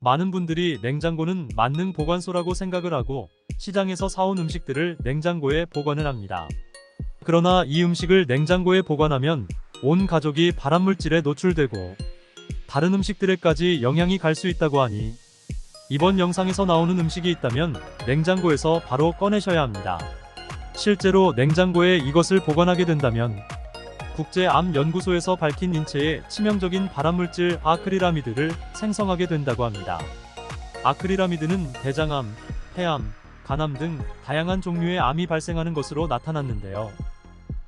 많은 분들이 냉장고는 만능 보관소라고 생각을 하고 시장에서 사온 음식들을 냉장고에 보관을 합니다. 그러나 이 음식을 냉장고에 보관하면 온 가족이 발암물질에 노출되고 다른 음식들에까지 영향이 갈 수 있다고 하니 이번 영상에서 나오는 음식이 있다면 냉장고에서 바로 꺼내셔야 합니다. 실제로 냉장고에 이것을 보관하게 된다면 국제암연구소에서 밝힌 인체에 치명적인 발암물질 아크릴아미드를 생성하게 된다고 합니다. 아크릴아미드는 대장암, 폐암, 간암 등 다양한 종류의 암이 발생하는 것으로 나타났는데요.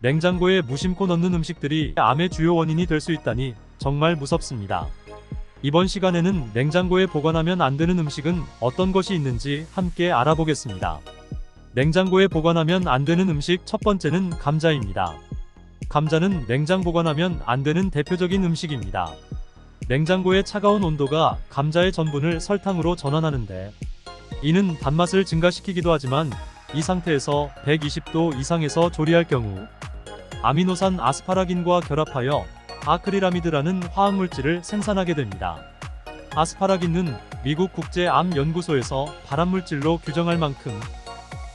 냉장고에 무심코 넣는 음식들이 암의 주요 원인이 될 수 있다니 정말 무섭습니다. 이번 시간에는 냉장고에 보관하면 안 되는 음식은 어떤 것이 있는지 함께 알아보겠습니다. 냉장고에 보관하면 안 되는 음식 첫 번째는 감자입니다. 감자는 냉장 보관하면 안 되는 대표적인 음식입니다. 냉장고의 차가운 온도가 감자의 전분을 설탕으로 전환하는데 이는 단맛을 증가시키기도 하지만 이 상태에서 120도 이상에서 조리할 경우 아미노산 아스파라긴과 결합하여 아크릴아미드라는 화학물질을 생산하게 됩니다. 아스파라긴은 미국 국제암연구소에서 발암물질로 규정할 만큼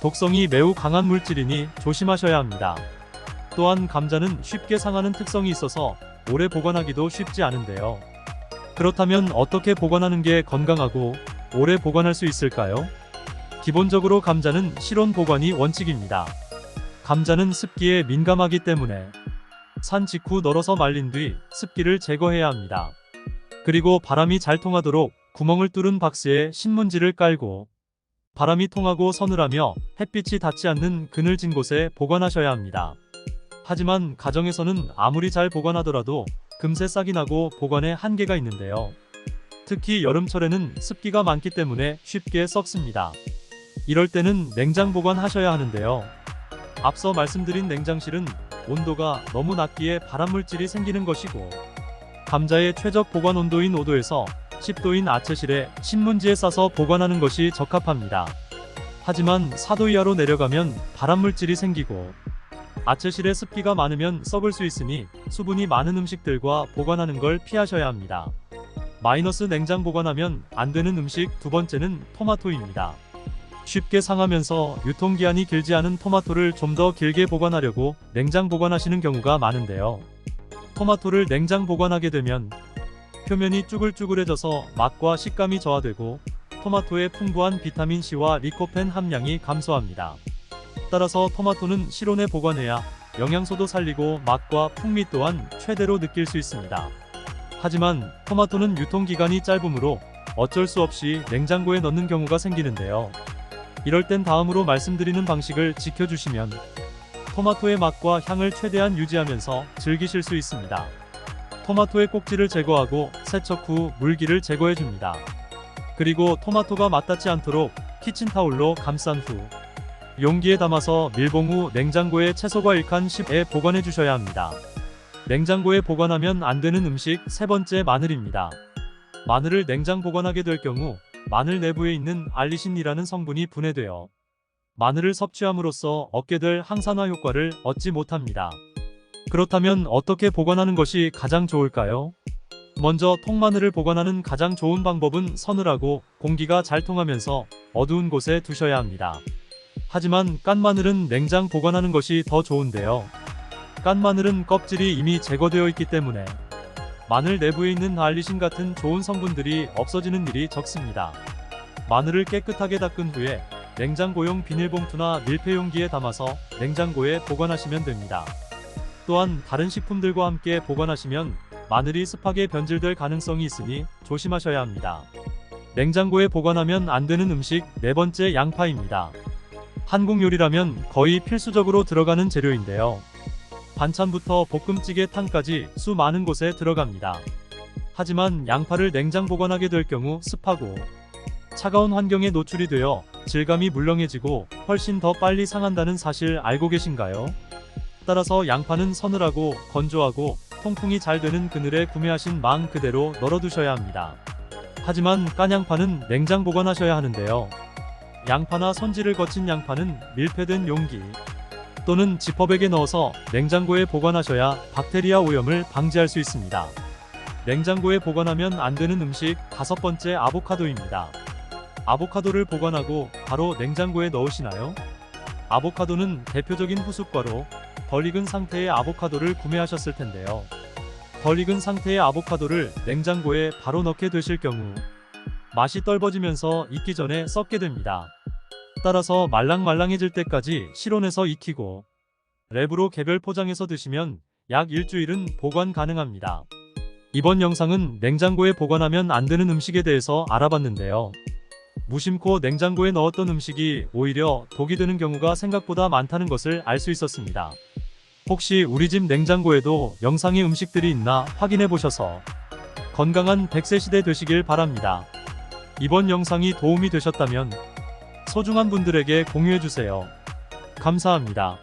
독성이 매우 강한 물질이니 조심하셔야 합니다. 또한 감자는 쉽게 상하는 특성이 있어서 오래 보관하기도 쉽지 않은데요. 그렇다면 어떻게 보관하는 게 건강하고 오래 보관할 수 있을까요? 기본적으로 감자는 실온 보관이 원칙입니다. 감자는 습기에 민감하기 때문에 산 직후 널어서 말린 뒤 습기를 제거해야 합니다. 그리고 바람이 잘 통하도록 구멍을 뚫은 박스에 신문지를 깔고 바람이 통하고 서늘하며 햇빛이 닿지 않는 그늘진 곳에 보관하셔야 합니다. 하지만 가정에서는 아무리 잘 보관하더라도 금세 싹이 나고 보관에 한계가 있는데요. 특히 여름철에는 습기가 많기 때문에 쉽게 썩습니다. 이럴 때는 냉장 보관하셔야 하는데요. 앞서 말씀드린 냉장실은 온도가 너무 낮기에 발암물질이 생기는 것이고 감자의 최적 보관 온도인 5도에서 10도인 아채실에 신문지에 싸서 보관하는 것이 적합합니다. 하지만 4도 이하로 내려가면 발암물질이 생기고 아채실에 습기가 많으면 썩을 수 있으니 수분이 많은 음식들과 보관하는 걸 피하셔야 합니다. 마이너스 냉장 보관하면 안 되는 음식 두 번째는 토마토입니다. 쉽게 상하면서 유통기한이 길지 않은 토마토를 좀 더 길게 보관하려고 냉장 보관하시는 경우가 많은데요. 토마토를 냉장 보관하게 되면 표면이 쭈글쭈글해져서 맛과 식감이 저하되고 토마토의 풍부한 비타민C와 리코펜 함량이 감소합니다. 따라서 토마토는 실온에 보관해야 영양소도 살리고 맛과 풍미 또한 최대로 느낄 수 있습니다. 하지만 토마토는 유통기간이 짧으므로 어쩔 수 없이 냉장고에 넣는 경우가 생기는데요. 이럴 땐 다음으로 말씀드리는 방식을 지켜주시면 토마토의 맛과 향을 최대한 유지하면서 즐기실 수 있습니다. 토마토의 꼭지를 제거하고 세척 후 물기를 제거해줍니다. 그리고 토마토가 맛닿지 않도록 키친타올로 감싼 후 용기에 담아서 밀봉 후 냉장고에 채소가 1칸 10에 보관해 주셔야 합니다. 냉장고에 보관하면 안 되는 음식 세 번째 마늘입니다. 마늘을 냉장 보관하게 될 경우 마늘 내부에 있는 알리신이라는 성분이 분해되어 마늘을 섭취함으로써 얻게 될 항산화 효과를 얻지 못합니다. 그렇다면 어떻게 보관하는 것이 가장 좋을까요? 먼저 통마늘을 보관하는 가장 좋은 방법은 서늘하고 공기가 잘 통하면서 어두운 곳에 두셔야 합니다. 하지만 깐 마늘은 냉장 보관하는 것이 더 좋은데요. 깐 마늘은 껍질이 이미 제거되어 있기 때문에 마늘 내부에 있는 알리신 같은 좋은 성분들이 없어지는 일이 적습니다. 마늘을 깨끗하게 닦은 후에 냉장고용 비닐봉투나 밀폐용기에 담아서 냉장고에 보관하시면 됩니다. 또한 다른 식품들과 함께 보관하시면 마늘이 습하게 변질될 가능성이 있으니 조심하셔야 합니다. 냉장고에 보관하면 안 되는 음식 네 번째 양파입니다. 한국 요리라면 거의 필수적으로 들어가는 재료인데요. 반찬부터 볶음찌개 탕까지 수많은 곳에 들어갑니다. 하지만 양파를 냉장 보관하게 될 경우 습하고 차가운 환경에 노출이 되어 질감이 물렁해지고 훨씬 더 빨리 상한다는 사실 알고 계신가요? 따라서 양파는 서늘하고 건조하고 통풍이 잘 되는 그늘에 구매하신 망 그대로 널어두셔야 합니다. 하지만 깐 양파는 냉장 보관하셔야 하는데요. 양파나 손질을 거친 양파는 밀폐된 용기 또는 지퍼백에 넣어서 냉장고에 보관하셔야 박테리아 오염을 방지할 수 있습니다. 냉장고에 보관하면 안 되는 음식 5번째, 아보카도입니다. 아보카도를 보관하고 바로 냉장고에 넣으시나요? 아보카도는 대표적인 후숙과로 덜 익은 상태의 아보카도를 구매하셨을 텐데요. 덜 익은 상태의 아보카도를 냉장고에 바로 넣게 되실 경우 맛이 떫어지면서 익기 전에 썩게 됩니다. 따라서 말랑말랑해질 때까지 실온에서 익히고 랩으로 개별 포장해서 드시면 약 일주일은 보관 가능합니다. 이번 영상은 냉장고에 보관하면 안 되는 음식에 대해서 알아봤는데요. 무심코 냉장고에 넣었던 음식이 오히려 독이 되는 경우가 생각보다 많다는 것을 알 수 있었습니다. 혹시 우리 집 냉장고에도 영상의 음식들이 있나 확인해 보셔서 건강한 100세 시대 되시길 바랍니다. 이번 영상이 도움이 되셨다면 소중한 분들에게 공유해 주세요. 감사합니다.